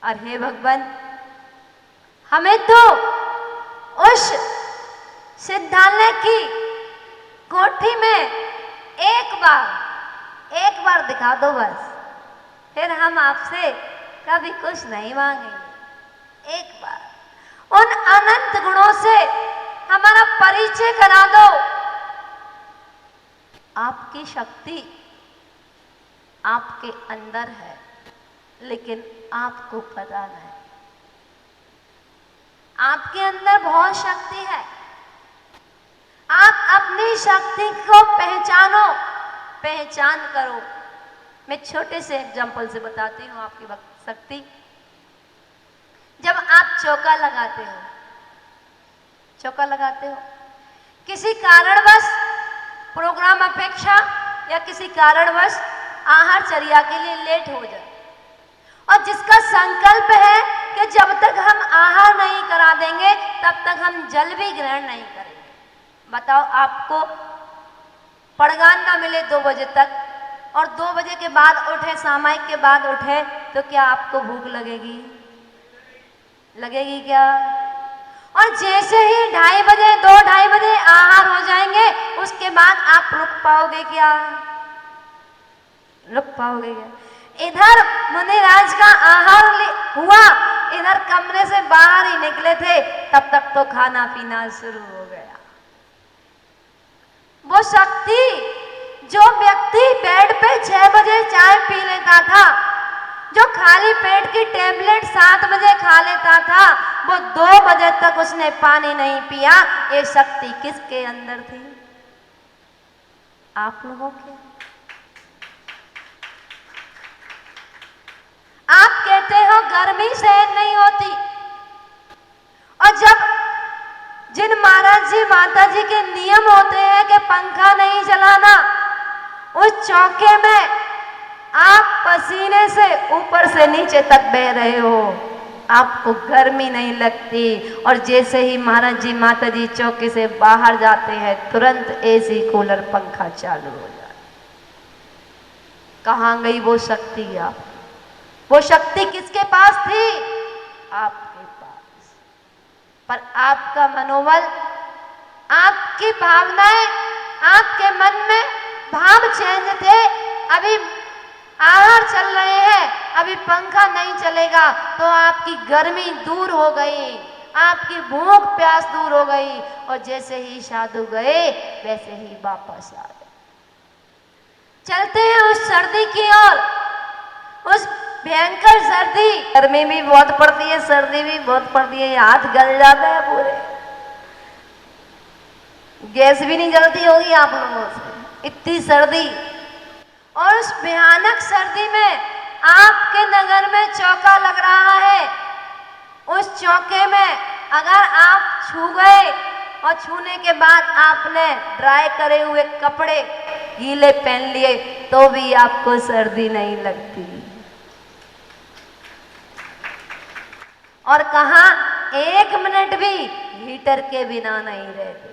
और हे भगवान, हमें तो उस सिद्धालय की कोठी में एक बार दिखा दो बस, फिर हम आपसे कभी कुछ नहीं मांगेंगे। एक बार उन अनंत गुणों से हमारा परिचय करा दो। आपकी शक्ति आपके अंदर है, लेकिन आपको पता नहीं। आपके अंदर बहुत शक्ति है, आप अपनी शक्ति को पहचानो, पहचान करो। मैं छोटे से एग्जाम्पल से बताती हूँ आपकी शक्ति। जब आप चौका लगाते हो, किसी कारणवश प्रोग्राम अपेक्षा या किसी कारणवश आहार चर्या के लिए लेट हो जाए, और जिसका संकल्प है कि जब तक हम आहार नहीं करा देंगे तब तक हम जल भी ग्रहण नहीं करेंगे। बताओ, आपको पड़गान ना मिले 2 बजे तक और 2 बजे के बाद उठे, सामायिक के बाद उठे, तो क्या आपको भूख लगेगी? लगेगी क्या? और जैसे ही 2:30 बजे 2-2:30 बजे आहार हो जाएंगे, उसके बाद आप रुक पाओगे क्या? रुक पाओगे क्या? इधर मुनिराज का आहार हुआ, इधर कमरे से बाहर ही निकले थे, तब तक तो खाना पीना शुरू हो गया। वो शक्ति, जो व्यक्ति बेड पे 6 बजे चाय पी लेता था, जो खाली पेट की टेबलेट 7 बजे खा लेता था, वो 2 बजे तक उसने पानी नहीं पिया। ये शक्ति किसके अंदर थी? आप लोगों के। आप कहते हो गर्मी सहन नहीं होती, और जब जिन महाराज जी माता जी के नियम होते हैं कि पंखा नहीं चलाना, उस चौके में आप पसीने से ऊपर से नीचे तक बह रहे हो, आपको गर्मी नहीं लगती। और जैसे ही महाराज जी माता जी चौके से बाहर जाते हैं, तुरंत एसी कूलर पंखा चालू हो जाता। कहाँ गई वो शक्ति? आप, वो शक्ति किसके पास थी? आपके पास। पर आपका मनोबल, आपकी भावनाएं, आपके मन में भाव चेंज थे। अभी आहार चल रहे हैं, अभी पंखा नहीं चलेगा, तो आपकी गर्मी दूर हो गई, आपकी भूख प्यास दूर हो गई, और जैसे ही साधु गए वैसे ही वापस आ गए। चलते हैं उस सर्दी की ओर, उस भयंकर सर्दी। गर्मी भी बहुत पड़ती है, सर्दी भी बहुत पड़ती है, हाथ गल जाते हैं पूरे। गैस भी नहीं जलती होगी आप लोगों से, इतनी सर्दी। और उस भयानक सर्दी में आपके नगर में चौका लग रहा है। उस चौके में अगर आप छू गए, और छूने के बाद आपने ड्राई करे हुए कपड़े गीले पहन लिए, तो भी आपको सर्दी नहीं लगती। और कहाँ 1 मिनट भी हीटर के बिना नहीं रहते,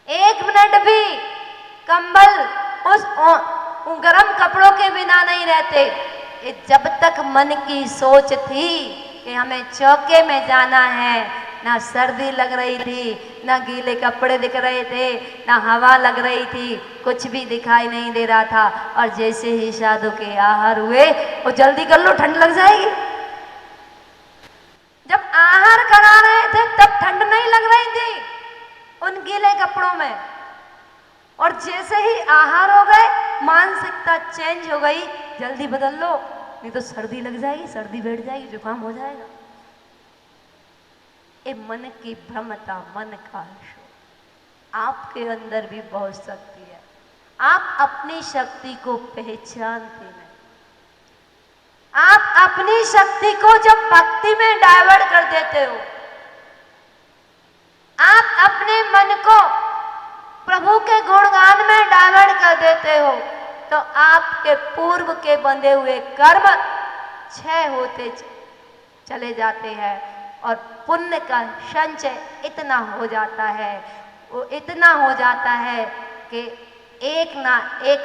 1 मिनट भी कंबल उस गर्म कपड़ों के बिना नहीं रहते। जब तक मन की सोच थी कि हमें चौके में जाना है, ना सर्दी लग रही थी, ना गीले कपड़े दिख रहे थे, ना हवा लग रही थी, कुछ भी दिखाई नहीं दे रहा था। और जैसे ही साधु के आहार हुए, वो जल्दी कर लो ठंड लग जाएगी। जब आहार करा रहे थे तब ठंड नहीं लग रही थी उन गीले कपड़ों में, और जैसे ही आहार हो गए मानसिकता चेंज हो गई, जल्दी बदल लो नहीं तो सर्दी लग जाएगी, सर्दी बैठ जाएगी, जुकाम हो जाएगा। ये मन की भ्रमता, मन का शोर। आपके अंदर भी बहुत शक्ति है, आप अपनी शक्ति को पहचानते नहीं। आप अपनी शक्ति को जब भक्ति में डाइवर्ट कर देते हो, आप अपने मन को प्रभु के गुणगान में डाइवर्ट कर देते हो, तो आपके पूर्व के बंधे हुए कर्म क्षय होते चले जाते हैं, और पुण्य का संचय इतना हो जाता है, वो इतना हो जाता है कि एक ना एक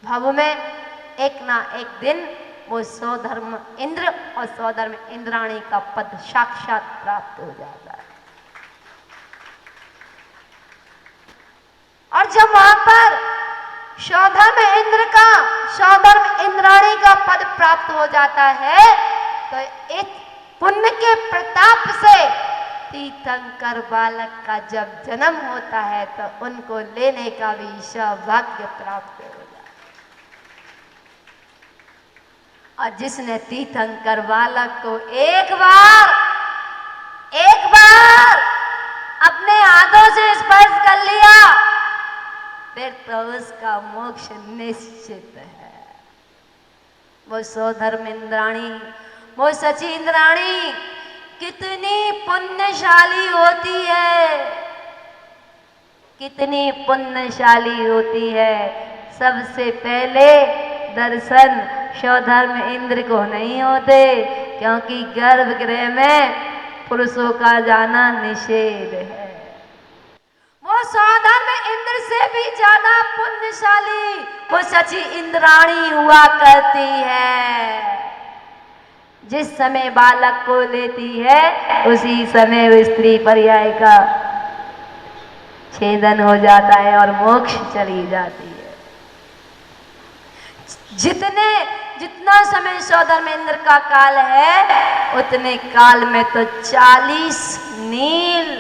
भव में, एक ना एक दिन वो स्वधर्म इंद्र और स्वधर्म इंद्राणी का पद साक्षात प्राप्त हो जाता है। और जब वहां पर स्वधर्म इंद्र का स्वधर्म इंद्राणी का पद प्राप्त हो जाता है तो इस पुण्य के प्रताप से तीर्थंकर बालक का जब जन्म होता है तो उनको लेने का भी सौभाग्य प्राप्त हो जाता है। और जिसने तीर्थंकर बालक को एक बार अपने हाथों से स्पर्श कर लिया फिर तो उसका मोक्ष निश्चित है। वो स्वधर्म इंद्राणी, वो सची इंद्राणी कितनी पुण्यशाली होती है, कितनी पुण्यशाली होती है। सबसे पहले दर्शन स्वधर्म इंद्र को नहीं होते, क्योंकि गर्भगृह में पुरुषों का जाना निषेध है। वो स्वधर्म इंद्र से भी ज्यादा पुण्यशाली वो सची इंद्राणी हुआ करती है। जिस समय बालक को लेती है उसी समय वो स्त्री पर्याय का छेदन हो जाता है और मोक्ष चली जाती है। जितना समय स्वधर्म इंद्र का काल है उतने काल में तो 40 नील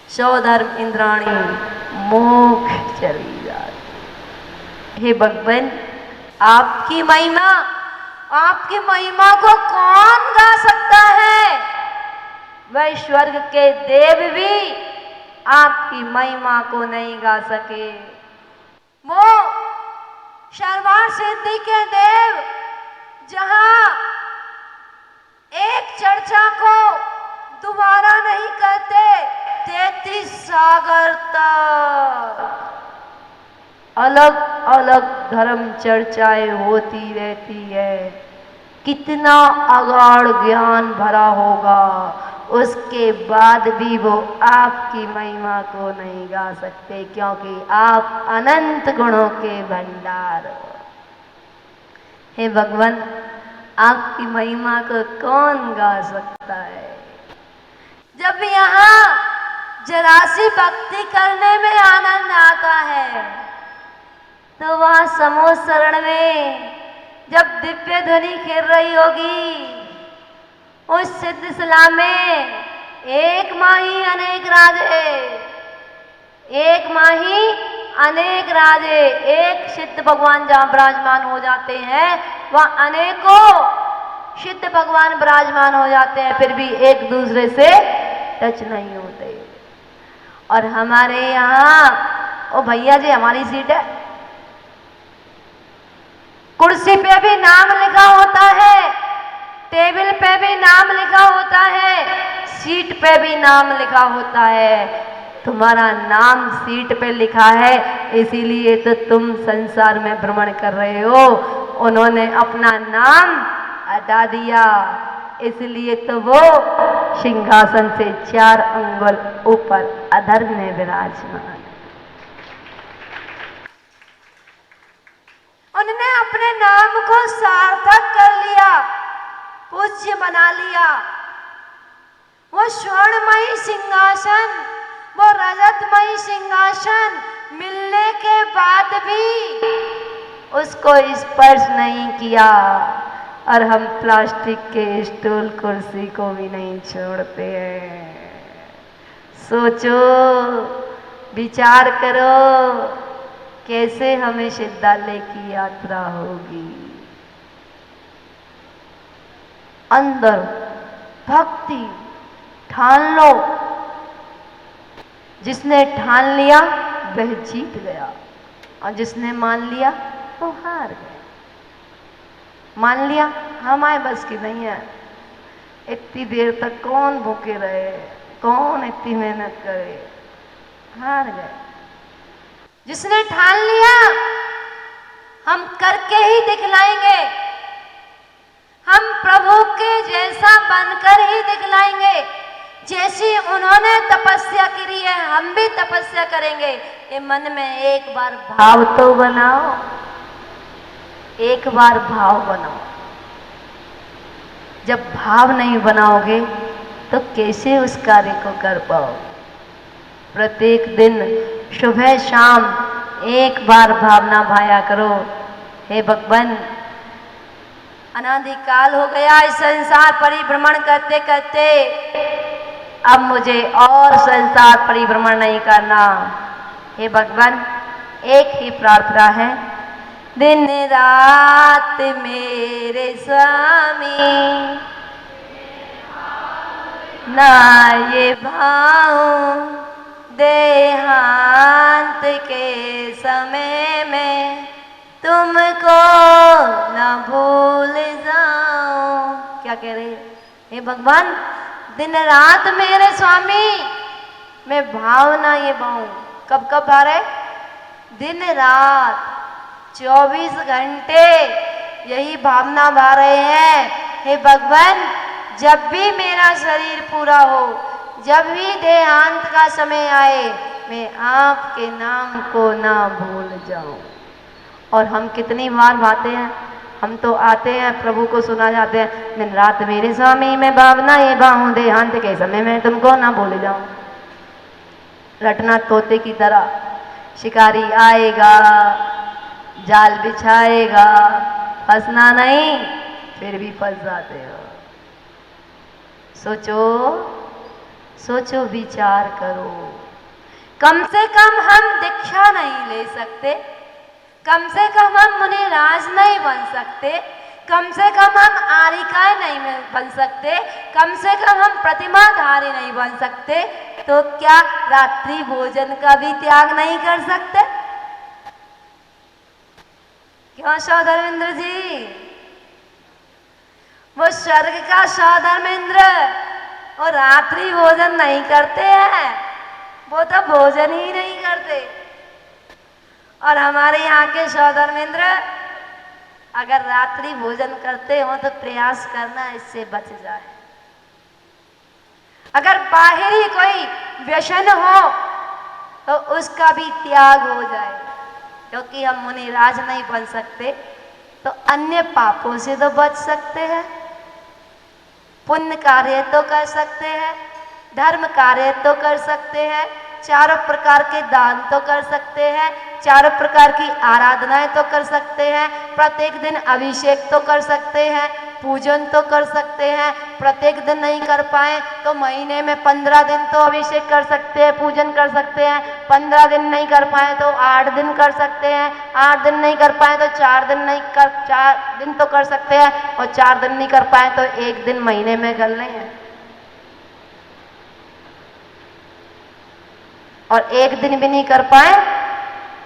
स्वधर्म इंद्राणी मोक्ष चली जाती। हे भगवान, आपकी महिमा को कौन गा सकता है? वह स्वर्ग के देव भी आपकी महिमा को नहीं गा सके। वो सर्वार्थ सिद्धि के देव जहां एक चर्चा को दोबारा नहीं करते, 33 सागर तक अलग अलग धर्म चर्चाएं होती रहती है। कितना अगाध ज्ञान भरा होगा, उसके बाद भी वो आपकी महिमा को नहीं गा सकते, क्योंकि आप अनंत गुणों के भंडार हो। हे भगवान, आपकी महिमा को कौन गा सकता है? जब यहाँ जरा सी भक्ति करने में आनंद आता है तो वहां समूह शरण में जब दिव्य ध्वनि खेल रही होगी, उस सिद्धशिला में एक माही अनेक राजे, एक माही अनेक राजे, एक सिद्ध भगवान जहाँ विराजमान हो जाते हैं वह अनेकों सिद्ध भगवान विराजमान हो जाते हैं, फिर भी एक दूसरे से टच नहीं होते। और हमारे यहाँ ओ भैया जी, हमारी सीट है, कुर्सी पे भी नाम लिखा होता है, टेबल पे भी नाम लिखा होता है, सीट पे भी नाम लिखा होता है। तुम्हारा नाम सीट पे लिखा है इसीलिए तो तुम संसार में भ्रमण कर रहे हो। उन्होंने अपना नाम हटा दिया, इसलिए तो वो सिंहासन से 4 अंगुल ऊपर अधर में विराजमान। उन्होंने अपने नाम को सार्थक कर लिया, पूज्य बना लिया। वो स्वर्णमयी सिंहासन, वो रजतमयी सिंहासन मिलने के बाद भी उसको स्पर्श नहीं किया, और हम प्लास्टिक के स्टूल कुर्सी को भी नहीं छोड़ते हैं। सोचो, विचार करो, कैसे हमें सिद्धालय की यात्रा होगी। अंदर भक्ति ठान लो, जिसने ठान लिया वह जीत गया, और जिसने मान लिया वो हार गया। मान लिया हमारे बस की नहीं है, इतनी देर तक कौन भूखे रहे, कौन इतनी मेहनत करे, हार गए। जिसने ठान लिया हम करके ही दिखलाएंगे, हम प्रभु के जैसा बनकर ही दिखलाएंगे। जैसी उन्होंने तपस्या करी है हम भी तपस्या करेंगे। ये मन में एक बार भाव तो बनाओ, एक बार भाव बनाओ। जब भाव नहीं बनाओगे तो कैसे उस कार्य को कर पाओगे? प्रत्येक दिन सुबह शाम एक बार भावना भाया करो, हे भगवान, अनादिकाल हो गया इस संसार परिभ्रमण करते करते, अब मुझे और संसार परिभ्रमण नहीं करना। हे भगवान, एक ही प्रार्थना है, दिन रात मेरे स्वामी ना ये भाऊं, देहांत के समय में तुमको न भूल जाऊं। क्या कह रहे? हे भगवान, दिन रात मेरे स्वामी मैं भावना ये भाऊं। कब कब आ रहे? दिन रात 24 घंटे यही भावना भा रहे हैं। हे भगवान, जब भी मेरा शरीर पूरा हो, जब भी देहांत का समय आए, मैं आपके नाम को ना भूल जाऊं। और हम कितनी बार भाते हैं? हम तो आते हैं, प्रभु को सुना जाते हैं, दिन रात मेरे स्वामी मैं भावना ये भाऊं, देहांत के समय में तुमको ना भूल जाऊं। रटना तोते की तरह, शिकारी आएगा, जाल बिछाएगा, फंसना नहीं, फिर भी फंस जाते हो। सोचो सोचो, विचार करो। कम से कम हम दीक्षा नहीं ले सकते, कम से कम हम मुनि राज नहीं बन सकते, कम से कम हम आरिकाएं नहीं बन सकते, कम से कम हम प्रतिमाधारी नहीं बन सकते, तो क्या रात्रि भोजन का भी त्याग नहीं कर सकते? क्यों सौधर्मेंद्र जी? वो स्वर्ग का सौधर्मेंद्र और रात्रि भोजन नहीं करते हैं, वो तो भोजन ही नहीं करते। और हमारे यहाँ के सौधर्मेंद्र अगर रात्रि भोजन करते हो तो प्रयास करना इससे बच जाए। अगर बाहरी कोई व्यसन हो तो उसका भी त्याग हो जाए, क्योंकि हम मुनि राज नहीं बन सकते तो अन्य पापों से तो बच सकते हैं, पुण्य कार्य तो कर सकते हैं, धर्म कार्य तो कर सकते हैं, चारों प्रकार के दान तो कर सकते हैं, चारों प्रकार की आराधनाएं तो कर सकते हैं, प्रत्येक दिन अभिषेक तो कर सकते हैं, पूजन तो कर सकते हैं। प्रत्येक दिन नहीं कर पाए तो महीने में 15 दिन तो अभिषेक कर सकते हैं, पूजन कर सकते हैं। 15 दिन नहीं कर पाए तो 8 दिन कर सकते हैं, 8 दिन नहीं कर पाए तो 4 दिन तो कर सकते हैं, और 4 दिन नहीं कर पाए तो 1 दिन महीने में कर लें। और 1 दिन भी नहीं कर पाए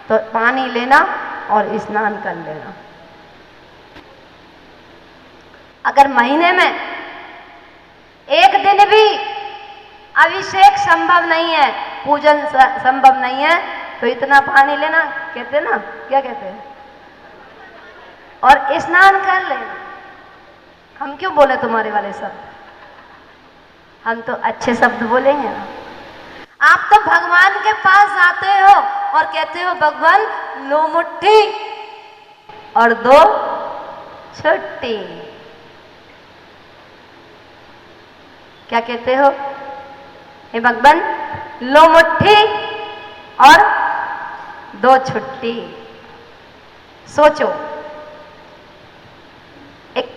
तो पानी लेना और स्नान कर लेना। अगर महीने में 1 दिन भी अभिषेक संभव नहीं है, पूजन संभव नहीं है, तो इतना पानी लेना, कहते ना, क्या कहते हैं, और स्नान कर लेना। हम क्यों बोले तुम्हारे वाले शब्द? हम तो अच्छे शब्द बोलेंगे ना। आप तो भगवान के पास जाते हो और कहते हो, भगवान लो मुट्ठी और 2 छुट्टी। क्या कहते हो? हे भगवान लो मुट्ठी और 2 छुट्टी। सोचो, एक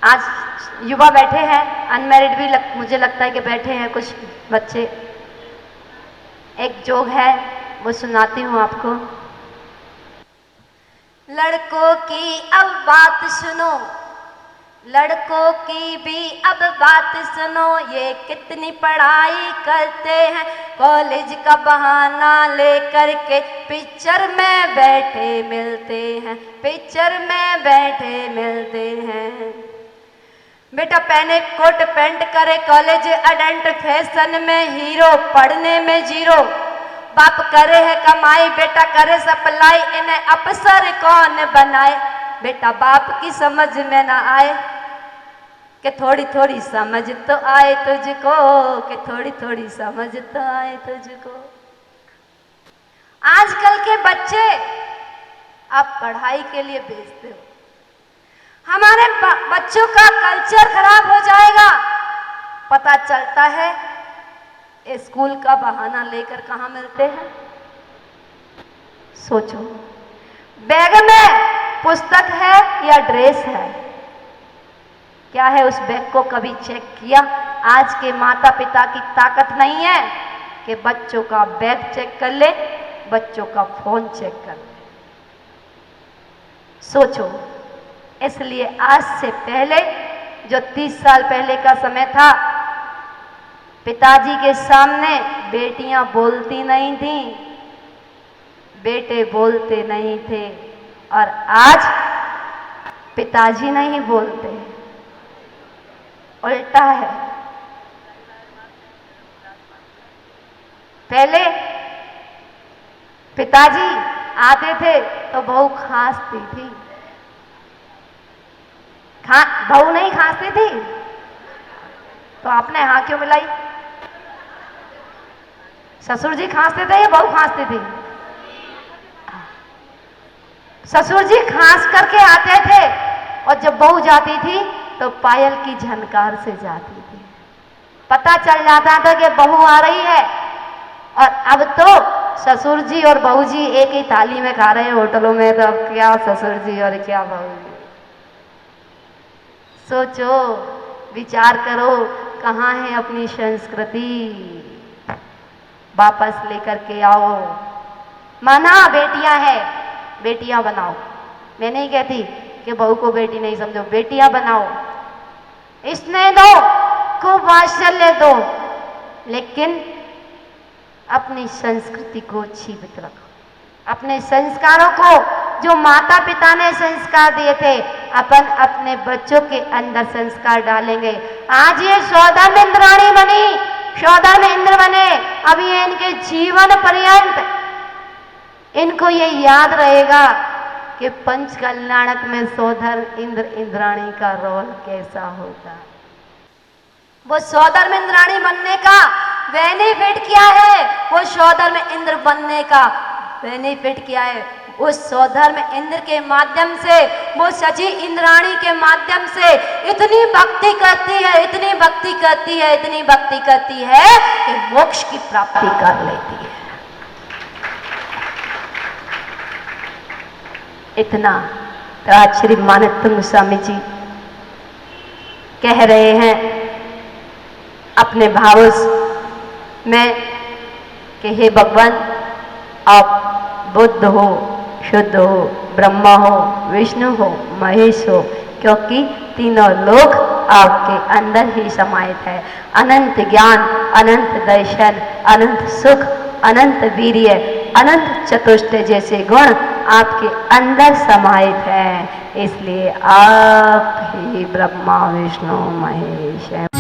आज युवा बैठे हैं, अनमैरिड भी मुझे लगता है कि बैठे हैं कुछ बच्चे। एक जोग है, वो सुनाती हूँ आपको। लड़कों की अब बात सुनो, लड़कों की भी अब बात सुनो, ये कितनी पढ़ाई करते हैं, कॉलेज का बहाना लेकर के पिक्चर में बैठे मिलते हैं, पिक्चर में बैठे मिलते हैं। बेटा पहने कोट पैंट करे कॉलेज अटेंड, फैशन में हीरो, पढ़ने में जीरो, बाप करे है कमाई, बेटा करे सप्लाई, इन्हें अफसर कौन बनाए। बेटा बाप की समझ में ना आए कि थोड़ी थोड़ी समझ तो आए तुझको, कि थोड़ी थोड़ी समझ तो आए तुझको। आजकल के बच्चे आप पढ़ाई के लिए भेजते हो। हमारे बच्चों का कल्चर खराब हो जाएगा। पता चलता है स्कूल का बहाना लेकर कहाँ मिलते हैं। सोचो, बैग में पुस्तक है या ड्रेस है? क्या है उस बैग को कभी चेक किया? आज के माता पिता की ताकत नहीं है कि बच्चों का बैग चेक कर ले, बच्चों का फोन चेक कर ले। सोचो, इसलिए आज से पहले जो 30 साल पहले का समय था, पिताजी के सामने बेटियां बोलती नहीं थी, बेटे बोलते नहीं थे, और आज पिताजी नहीं बोलते, उल्टा है। पहले पिताजी आते थे तो बहू खांसती थी, बहू नहीं खांसती थी तो आपने हाँ क्यों मिलाई? ससुर जी खांसते थे या बहू खांसती थी? ससुर जी खांस करके आते थे और जब बहू जाती थी तो पायल की झनकार से जाती थी। पता चल जाता था कि बहू आ रही है। और अब तो ससुर जी और बहू जी एक ही थाली में खा रहे हैं होटलों में, तो अब क्या ससुर जी और क्या बहू जी। सोचो, विचार करो, कहाँ है अपनी संस्कृति? वापस लेकर के आओ। माना बेटियां हैं, बेटियां बनाओ। मैं नहीं कहती कि बहू को बेटी नहीं समझो, बेटियां बनाओ, स्नेह दो, खूब वात्सल्य दो, लेकिन अपनी संस्कृति को जीवित रखो। अपने संस्कारों को, जो माता पिता ने संस्कार दिए थे, अपन अपने बच्चों के अंदर संस्कार डालेंगे। आज ये सौदान इंद्राणी बनी, सौदान इंद्र बने, अब ये इनके जीवन पर्यंत इनको ये याद रहेगा कि पंच कल्याणक में सौधर इंद्र इंद्राणी का रोल कैसा होगा। वो सौधर में इंद्राणी बनने का बेनिफिट क्या है? वो सौधर में इंद्र बनने का बेनिफिट क्या है? उस सौधर में इंद्र के माध्यम से, वो सची इंद्राणी के माध्यम से इतनी भक्ति करती है, इतनी भक्ति करती है, इतनी भक्ति करती है कि मोक्ष की प्राप्ति कर लेती है। इतना तो आज श्री मानवतुंग स्वामी जी कह रहे हैं अपने भावों में कि हे भगवान, आप बुद्ध हो, शुद्ध हो, ब्रह्मा हो, विष्णु हो, महेश हो, क्योंकि तीनों लोग आपके अंदर ही समाहित है। अनंत ज्ञान, अनंत दर्शन, अनंत सुख, अनंत वीर्य, अनंत चतुष्टय जैसे गुण आपके अंदर समाहित है। इसलिए आप ही ब्रह्मा विष्णु महेश हैं।